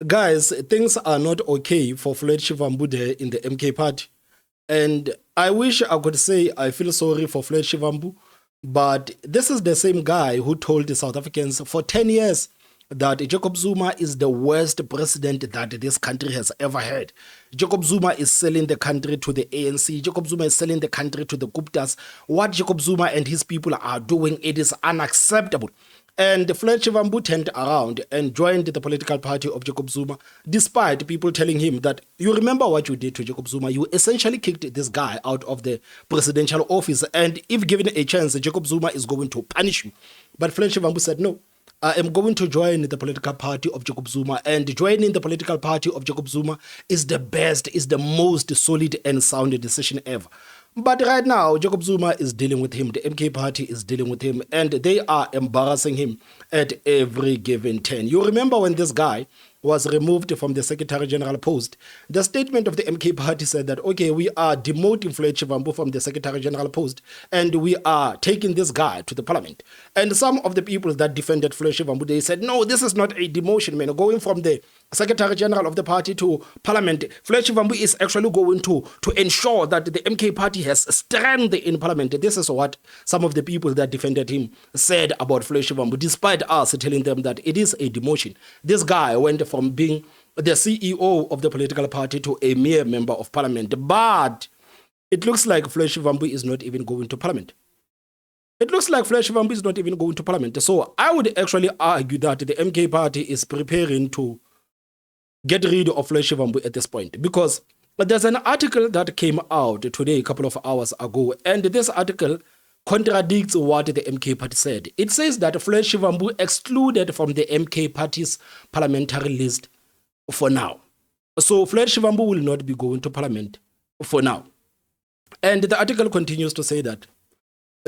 Guys, things are not okay for Floyd Shivambu there in the MK party. And I wish I could say I feel sorry for Floyd Shivambu, but this is the same guy who told the South Africans for 10 years that Jacob Zuma is the worst president that this country has ever had. Jacob Zuma is selling the country to the ANC. Jacob Zuma is selling the country to the Guptas. What Jacob Zuma and his people are doing, it is unacceptable. And Floyd Shivambu turned around and joined the political party of Jacob Zuma, despite people telling him that, you remember what you did to Jacob Zuma? You essentially kicked this guy out of the presidential office. And if given a chance, Jacob Zuma is going to punish you. But Floyd Shivambu said, no, I am going to join the political party of Jacob Zuma. And joining the political party of Jacob Zuma is the best, is the most solid and sound decision ever. But right now, Jacob Zuma is dealing with him. The MK party is dealing with him. And they are embarrassing him at every given turn. You remember when this guy was removed from the Secretary General post, the statement of the MK party said that, okay, we are demoting Floyd Shivambu from the Secretary General post and we are taking this guy to the parliament. And some of the people that defended Floyd Shivambu, they said, no, this is not a demotion, man. Going from the Secretary General of the party to parliament, Floyd Shivambu is actually going to ensure that the MK party has strength in parliament. This is what some of the people that defended him said about Floyd Shivambu, despite us telling them that it is a demotion. This guy went from being the CEO of the political party to a mere member of parliament. But it looks like Floyd Shivambu is not even going to parliament. It looks like Floyd Shivambu is not even going to parliament. So I would actually argue that the MK party is preparing to get rid of Floyd Shivambu at this point, because there's an article that came out today, a couple of hours ago, and this article contradicts what the MK party said. It says that Floyd Shivambu excluded from the MK party's parliamentary list for now. So Floyd Shivambu will not be going to parliament for now. And the article continues to say that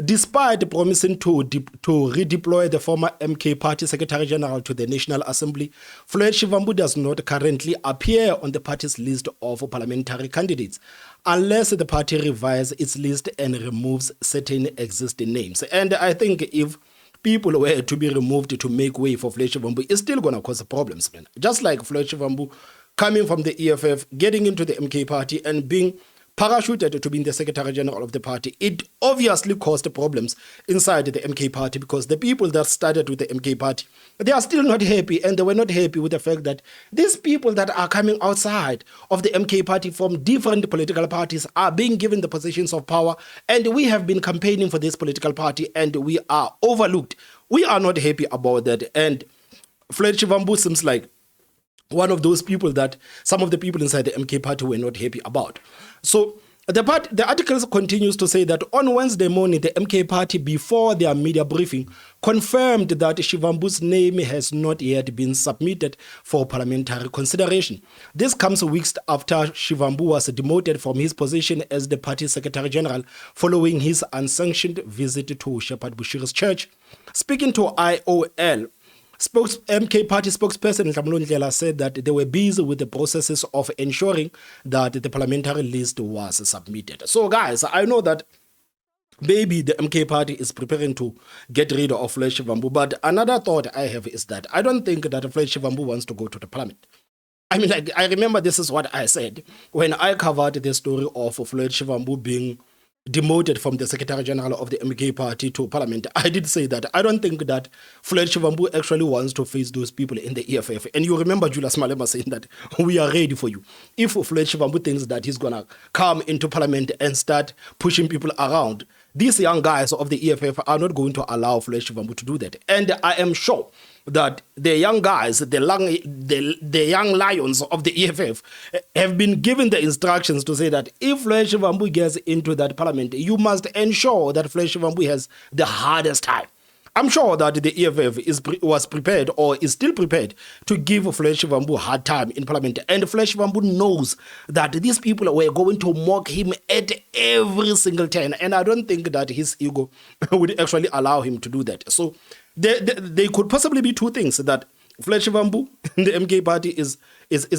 despite promising to redeploy the former MK party Secretary General to the National Assembly, Floyd Shivambu does not currently appear on the party's list of parliamentary candidates unless the party revises its list and removes certain existing names. And I think if people were to be removed to make way for Floyd Shivambu, it's still going to cause problems, man. Just like Floyd Shivambu coming from the EFF, getting into the MK party and being parachuted to being the Secretary General of the party, it obviously caused problems inside the MK party, because the people that started with the MK party, they are still not happy, and they were not happy with the fact that these people that are coming outside of the MK party from different political parties are being given the positions of power, and we have been campaigning for this political party and we are overlooked. We are not happy about that. And Floyd Shivambu seems like one of those people that some of the people inside the MK party were not happy about. So the article continues to say that on Wednesday morning, the MK party, before their media briefing, confirmed that Shivambu's name has not yet been submitted for parliamentary consideration. This comes weeks after Shivambu was demoted from his position as the party's Secretary General following his unsanctioned visit to Shepherd Bushira's church. Speaking to IOL, MK party spokesperson Nhlamulo Ndlela said that they were busy with the processes of ensuring that the parliamentary list was submitted. So guys, I know that maybe the MK party is preparing to get rid of Floyd Shivambu, but another thought I have is that I don't think that Floyd Shivambu wants to go to the parliament. I mean, like, I remember this is what I said when I covered the story of Floyd Shivambu being demoted from the Secretary General of the MK party to parliament. I did say that I don't think that Floyd Shivambu actually wants to face those people in the EFF. And you remember Julius Malema saying that we are ready for you. If Floyd Shivambu thinks that he's going to come into parliament and start pushing people around, these young guys of the EFF are not going to allow Floyd Shivambu to do that. And I am sure that the young guys, the young lions of the EFF have been given the instructions to say that if Floyd Shivambu gets into that parliament, you must ensure that Floyd Shivambu has the hardest time. I'm sure that the EFF was prepared or is still prepared to give Floyd Shivambu a hard time in parliament. And Floyd Shivambu knows that these people were going to mock him at every single turn. And I don't think that his ego would actually allow him to do that. So they could possibly be two things: that Floyd Shivambu, the MK party, is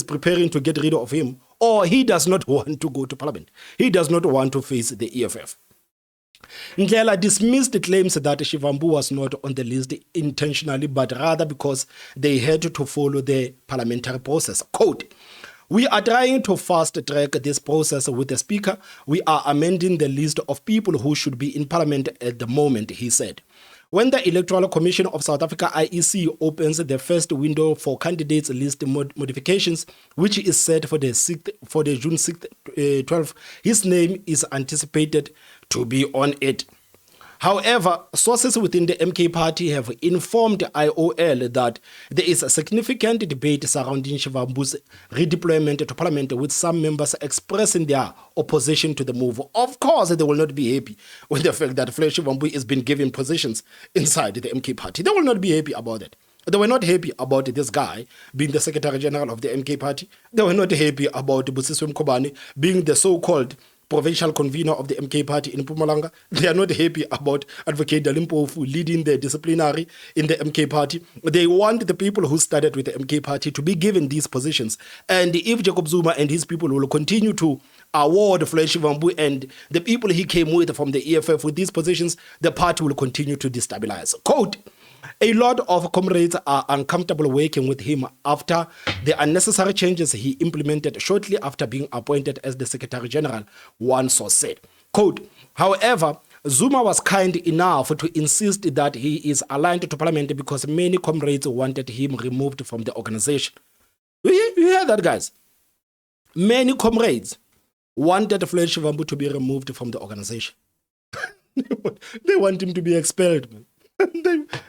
preparing to get rid of him, or he does not want to go to parliament. He does not want to face the EFF. Ndlela dismissed the claims that Shivambu was not on the list intentionally, but rather because they had to follow the parliamentary process. Quote, "We are trying to fast track this process with the Speaker. We are amending the list of people who should be in Parliament at the moment," he said. When the Electoral Commission of South Africa, IEC, opens the first window for candidates list modifications, which is set for the June 6th, 12th, his name is anticipated to be on it. However, sources within the MK party have informed IOL that there is a significant debate surrounding Shivambu's redeployment to parliament, with some members expressing their opposition to the move. Of course, they will not be happy with the fact that Floyd Shivambu is being given positions inside the MK party. They will not be happy about it. They were not happy about this guy being the Secretary General of the MK party. They were not happy about Busiswe Mkhobane being the so-called provincial convener of the MK party in Mpumalanga. They are not happy about Advocate Dalimpofu leading the disciplinary in the MK party. They want the people who started with the MK party to be given these positions. And if Jacob Zuma and his people will continue to award Floyd Shivambu and the people he came with from the EFF with these positions, the party will continue to destabilize. Quote, "A lot of comrades are uncomfortable working with him after the unnecessary changes he implemented shortly after being appointed as the Secretary General," one source said. Quote, "However, Zuma was kind enough to insist that he is aligned to Parliament because many comrades wanted him removed from the organization." You hear that, guys? Many comrades wanted Floyd Shivambu to be removed from the organization. They want him to be expelled, man.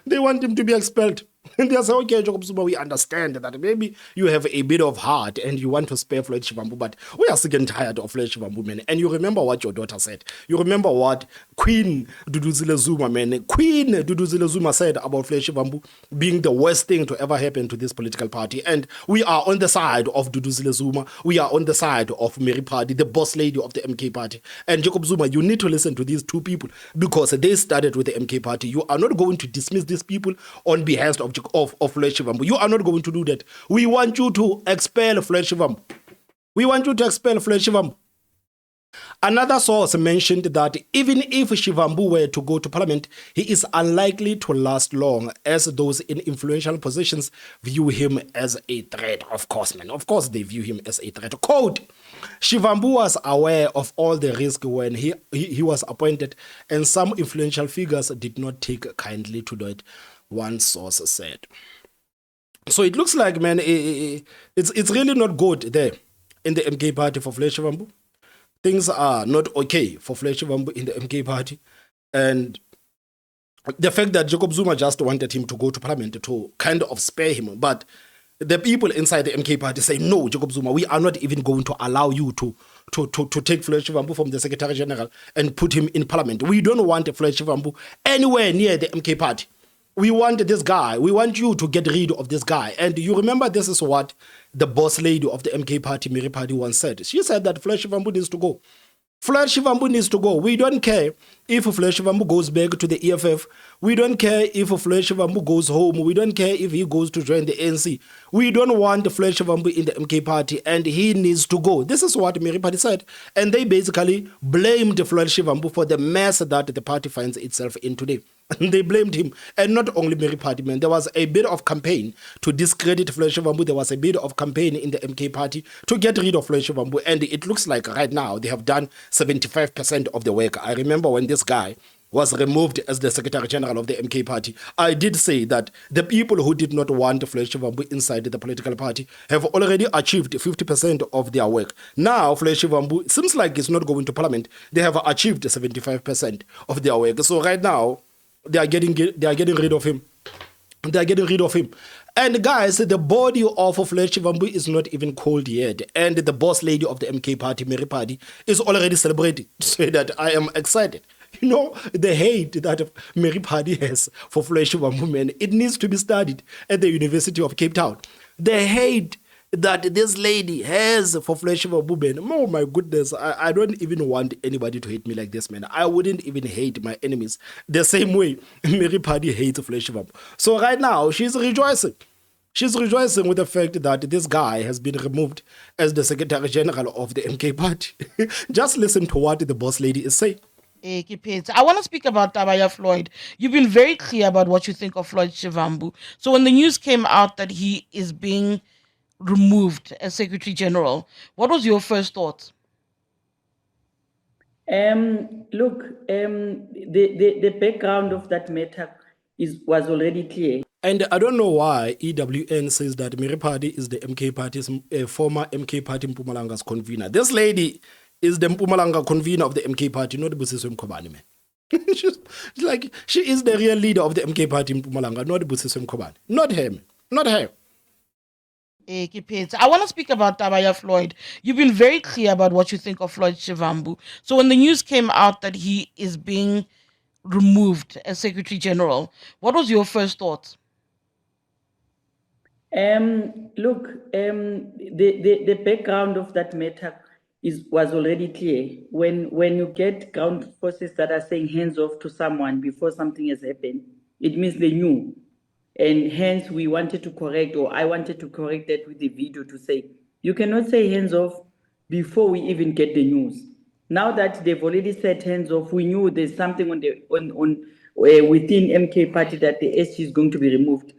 They want him to be expelled. And they say, "Okay, Jacob Zuma, we understand that maybe you have a bit of heart and you want to spare Floyd Shivambu, but we are sick and tired of Floyd Shivambu, man." And you remember what your daughter said. You remember what Queen Duduzile Zuma, man. Queen Duduzile Zuma said about Floyd Shivambu being the worst thing to ever happen to this political party. And we are on the side of Duduzile Zuma. We are on the side of Mary Phadi, the boss lady of the MK party. And Jacob Zuma, you need to listen to these two people because they started with the MK party. You are not going to dismiss these people on behalf of Floyd Shivambu. You are not going to do that. We want you to expel Floyd Shivambu. We want you to expel Floyd Shivambu. Another source mentioned that even if Shivambu were to go to parliament, he is unlikely to last long, as those in influential positions view him as a threat. Of course, man. Of course, they view him as a threat. Quote, "Shivambu was aware of all the risk when he was appointed, and some influential figures did not take kindly to that," one source said. So it looks like, man, it's really not good there in the MK party for Floyd Shivambu. Things are not okay for Floyd Shivambu in the MK party. And the fact that Jacob Zuma just wanted him to go to parliament to kind of spare him. But the people inside the MK party say, "No, Jacob Zuma, we are not even going to allow you to take Floyd Shivambu from the Secretary General and put him in parliament. We don't want Floyd Shivambu anywhere near the MK party. We want this guy. We want you to get rid of this guy." And you remember, this is what the boss lady of the MK party, Mary Phadi, once said. She said that Floyd Shivambu needs to go. Floyd Shivambu needs to go. We don't care if Floyd Shivambu goes back to the EFF. We don't care if Floyd Shivambu goes home. We don't care if he goes to join the ANC. We don't want Floyd Shivambu in the MK party, and he needs to go. This is what Mary Phadi said. And they basically blamed Floyd Shivambu for the mess that the party finds itself in today. They blamed him. And not only Mary Phadi, man. There was a bit of campaign to discredit Floyd Shivambu. There was a bit of campaign in the MK party to get rid of Floyd Shivambu. And it looks like right now they have done 75% of the work. I remember when this guy was removed as the Secretary General of the MK party, I did say that the people who did not want Floyd Shivambu inside the political party have already achieved 50% of their work. Now, Floyd Shivambu, it seems like it's not going to parliament. They have achieved 75% of their work. So right now, they are getting rid of him. They are getting rid of him. And guys, the body of Floyd Shivambu is not even cold yet. And the boss lady of the MK party, Mary Phadi, is already celebrating to say that I am excited. You know, the hate that Mary Phadi has for Floyd Shivambu, man, it needs to be studied at the University of Cape Town. The hate that this lady has for Floyd Shivambu, man, oh my goodness, I don't even want anybody to hate me like this, man. I wouldn't even hate my enemies the same way Mary Phadi hates Floyd Shivambu. So right now, she's rejoicing. She's rejoicing with the fact that this guy has been removed as the Secretary General of the MK party. Just listen to what the boss lady is saying. I want to speak about Tabaya Floyd. You've been very clear about what you think of Floyd Shivambu. So when the news came out that he is being removed as Secretary General, what was your first thought? Look, the background of that matter was already clear. And I don't know why EWN says that Mary Phadi is the MK Party's former MK Party Mpumalanga's convener. This lady is the Mpumalanga convener of the MK Party, not the Busiswe Mkhobane, man. She's like, she is the real leader of the MK Party in Mpumalanga, not the Busiswe Mkhobane. Not him. Not her. I want to speak about Tabaya Floyd. You've been very clear about what you think of Floyd Shivambu. So when the news came out that he is being removed as Secretary General, what was your first thought? Look, the background of that matter was already clear. When you get ground forces that are saying hands off to someone before something has happened, it means they knew. And hence we wanted to correct, or I wanted to correct that with the video to say, you cannot say hands off before we even get the news. Now that they've already said hands off, we knew there's something within MK Party that the SG is going to be removed.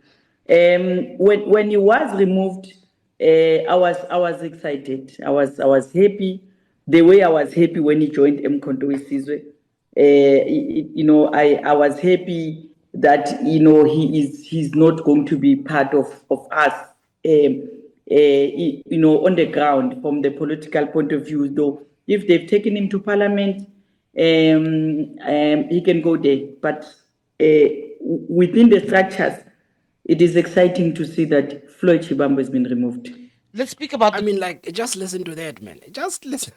When he was removed, I was excited. I was happy the way I was happy when he joined Mkhonto Sizwe. I was happy that he's not going to be part of us. On the ground from the political point of view, though, if they've taken him to parliament, he can go there. But within the structures, it is exciting to see that Floyd Shivambu has been removed. Let's speak about. I mean, like, just listen to that, man. Just listen.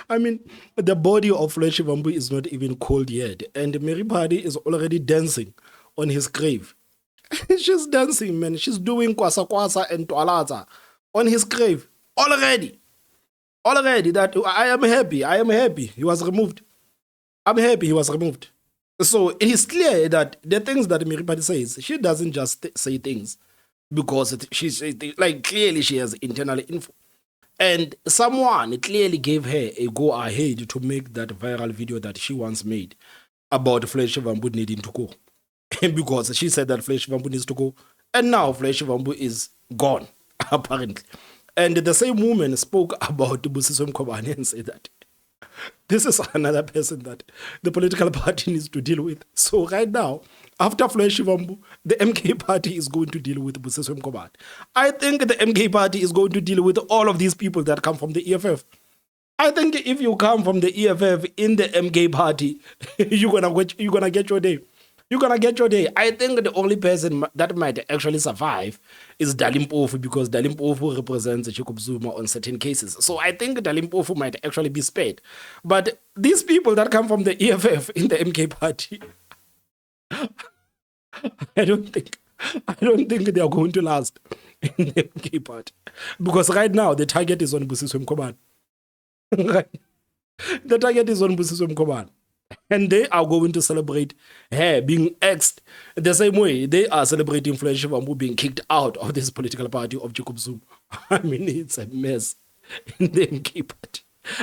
I mean, the body of Floyd Shivambu is not even cold yet. And Mary Phadi is already dancing on his grave. She's dancing, man. She's doing kwasa kwasa and twalaza on his grave. Already. Already that I am happy he was removed. I'm happy he was removed. So it is clear that the things that Mary Phadi says, she doesn't just say things because she's like, clearly she has internal info. And someone clearly gave her a go ahead to make that viral video that she once made about Floyd Shivambu needing to go. Because she said that Floyd Shivambu needs to go. And now Floyd Shivambu is gone, apparently. And the same woman spoke about Busiswe Mkhobane and said that this is another person that the political party needs to deal with. So right now, after Floyd Shivambu, the MK party is going to deal with Busiswe Mkhobane. I think the MK party is going to deal with all of these people that come from the EFF. I think if you come from the EFF in the MK party, you're gonna get your day. You're gonna get your day. I think the only person that might actually survive is Dalimpofu, because Dalimpofu represents Jacob Zuma on certain cases. So I think Dalimpofu might actually be spared. But these people that come from the EFF in the MK party, I don't think they are going to last in the MK party. Because right now the target is on Busiswe Mkhobane. Right. The target is on Busiswe Mkhobane. And they are going to celebrate her being axed the same way they are celebrating Floyd Shivambu being kicked out of this political party of Jacob Zuma. I mean, it's a mess in the MK party.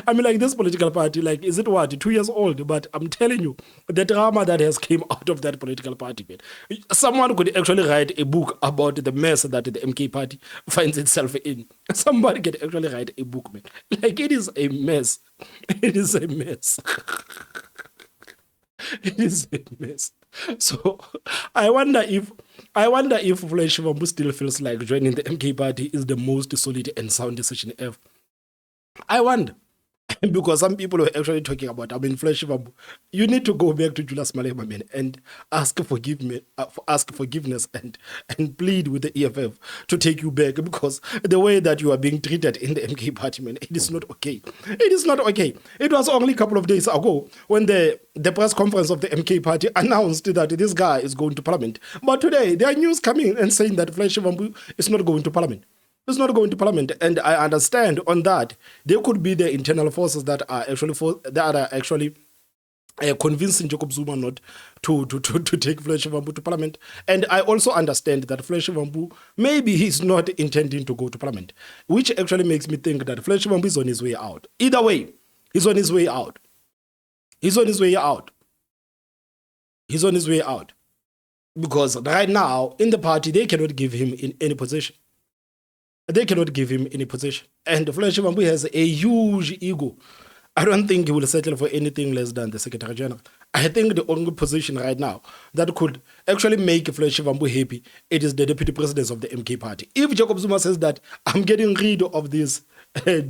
I mean, like, this political party, like, is it what, 2 years old? But I'm telling you, the drama that has came out of that political party, man. Someone could actually write a book about the mess that the MK party finds itself in. Somebody could actually write a book, man. Like, it is a mess. It is a mess. It is a mess. So I wonder if Floyd Shivambu still feels like joining the MK party is the most solid and sound decision ever. I wonder. Because some people were actually talking about, I mean, Floyd Shivambu, you need to go back to Julius Malema, man, and ask forgiveness and plead with the EFF to take you back, because the way that you are being treated in the MK party, man, it is not okay. It is not okay. It was only a couple of days ago when the press conference of the MK party announced that this guy is going to parliament. But today, there are news coming and saying that Floyd Shivambu is not going to parliament. It's not going to parliament, and I understand on that there could be the internal forces that are actually convincing Jacob Zuma not to take Floyd Shivambu to parliament. And I also understand that Floyd Shivambu, maybe he's not intending to go to parliament, which actually makes me think that Floyd Shivambu is on his way out. Either way, He's on his way out. He's on his way out. He's on his way out. Because right now, in the party, they cannot give him in any position. They cannot give him any position. And Floyd Shivambu has a huge ego. I don't think he will settle for anything less than the Secretary General. I think the only position right now that could actually make Floyd Shivambu happy, it is the deputy president of the MK party. If Jacob Zuma says that I'm getting rid of this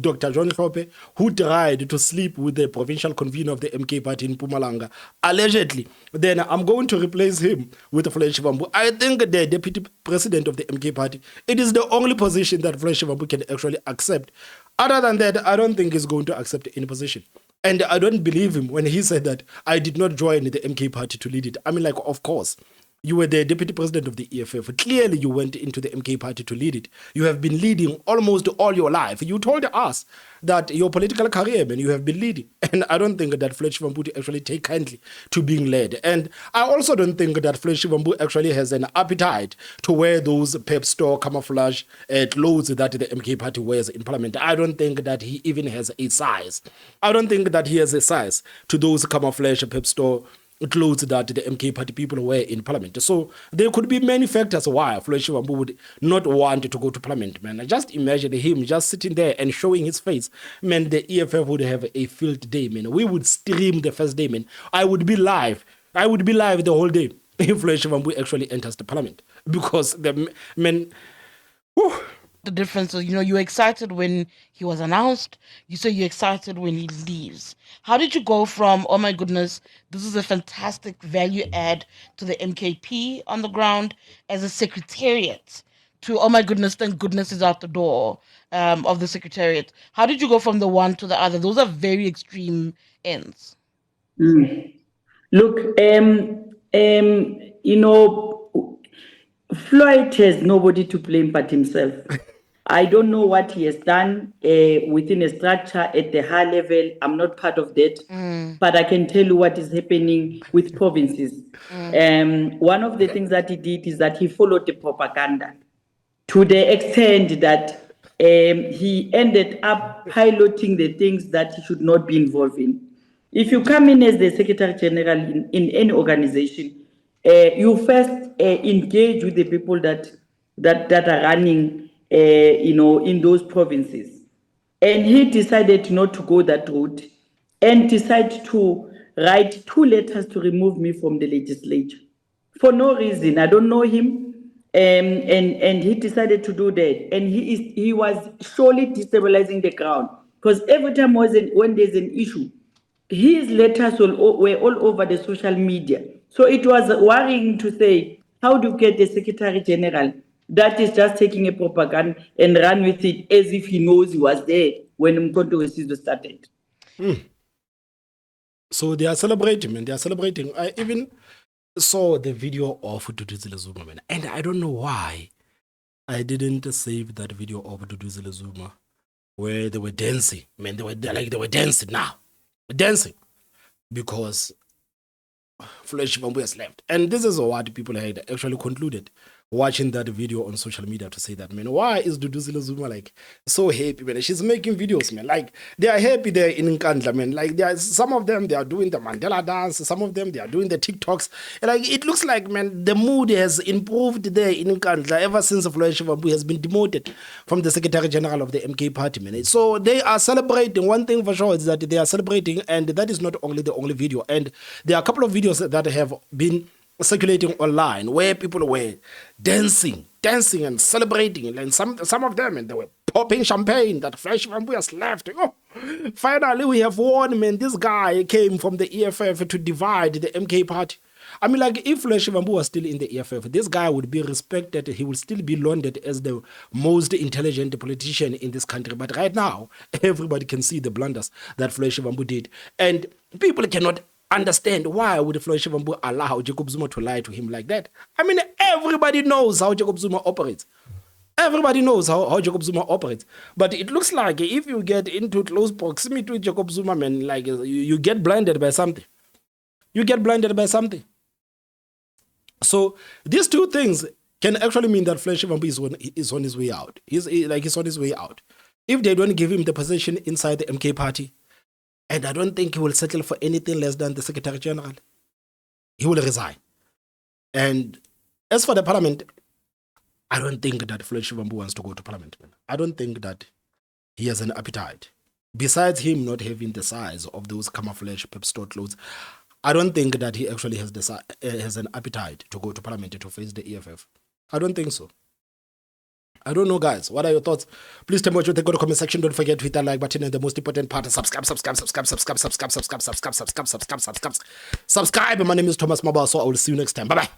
Dr. John Khope, who tried to sleep with the provincial convener of the MK party in Mpumalanga, allegedly, then I'm going to replace him with Floyd Shivambu. I think the deputy president of the MK party, it is the only position that Floyd Shivambu can actually accept. Other than that, I don't think he's going to accept any position. And I don't believe him when he said that I did not join the MK party to lead it. I mean, like, of course, you were the deputy president of the EFF. Clearly, you went into the MK party to lead it. You have been leading almost all your life. You told us that your political career, man, you have been leading. And I don't think that Floyd Shivambu actually take kindly to being led. And I also don't think that Floyd Shivambu actually has an appetite to wear those pep store camouflage clothes that the MK party wears in parliament. I don't think that he even has a size. I don't think that he has a size to those camouflage pep store clothes that the MK party people wear in parliament. So there could be many factors why Floyd Shivambu would not want to go to parliament, man. Just imagine him just sitting there and showing his face. Man, the EFF would have a field day, man. We would stream the first day, man. I would be live. I would be live the whole day if Floyd Shivambu actually enters the parliament. Because the man... Whew, the difference is, you're excited when he was announced. You say you're excited when he leaves. How did you go from, oh my goodness, this is a fantastic value add to the MKP on the ground as a secretariat, to, oh my goodness, thank goodness is out the door of the secretariat? How did you go from the one to the other? Those are very extreme ends. Look, Floyd has nobody to blame but himself. I don't know what he has done within a structure at the high level. I'm not part of that, but I can tell you what is happening with provinces. One of the things that he did is that he followed the propaganda to the extent that he ended up piloting the things that he should not be involved in. If you come in as the Secretary General in any organization, you first engage with the people that are running, in those provinces. And he decided not to go that route and decided to write 2 letters to remove me from the legislature for no reason. I don't know him. And he decided to do that. And he was surely destabilizing the ground, because every time when there's an issue, his letters were all over the social media. So it was worrying to say, how do you get the Secretary General that is just taking a propaganda and run with it as if he knows he was there when Mkonto Wesizwe started? So they are celebrating, man. They are celebrating. I even saw the video of Duduzile Zuma, man. And I don't know why I didn't save that video of Duduzile Zuma where they were dancing. Man, they were dancing now. Dancing. Because Floyd Shivambu has left. And this is what people had actually concluded watching that video on social media, to say that, man, why is Duduzile Zuma like so happy, man? She's making videos, man. Like, they are happy there in Nkandla, man. Like, some of them, they are doing the Mandela dance. Some of them, they are doing the TikToks. And like, it looks like, man, the mood has improved there in Nkandla ever since Floyd Shivambu has been demoted from the Secretary General of the MK party, man. So they are celebrating. One thing for sure is that they are celebrating, and that is not only the only video. And there are a couple of videos that have been circulating online where people were dancing and celebrating, and some of them, and they were popping champagne that Floyd Shivambu has left. Oh, finally we have won, man. This guy came from the EFF to divide the MK party. I mean, like, if Floyd Shivambu was still in the EFF, this guy would be respected. He would still be lauded as the most intelligent politician in this country. But right now, everybody can see the blunders that Floyd Shivambu did, and people cannot understand why would Floyd Shivambu allow Jacob Zuma to lie to him like that. I mean, everybody knows how Jacob Zuma operates. Everybody knows how Jacob Zuma operates. But it looks like if you get into close proximity with Jacob Zuma, man, like, you get blinded by something. You get blinded by something. So these two things can actually mean that Floyd Shivambu is on his way out. He's on his way out. If they don't give him the position inside the MK party, And I don't think he will settle for anything less than the Secretary General. He will resign. And as for the parliament, I don't think that Floyd Shivambu wants to go to parliament. Man. I don't think that he has an appetite. Besides him not having the size of those camouflage pep store clothes, I don't think that he actually has an appetite to go to parliament to face the EFF. I don't think so. I don't know, guys. What are your thoughts? Please tell me what you think in the comment section. Don't forget to hit that like button, and the most important part is subscribe. My name is Thomas Mabasa. I will see you next time. Bye bye.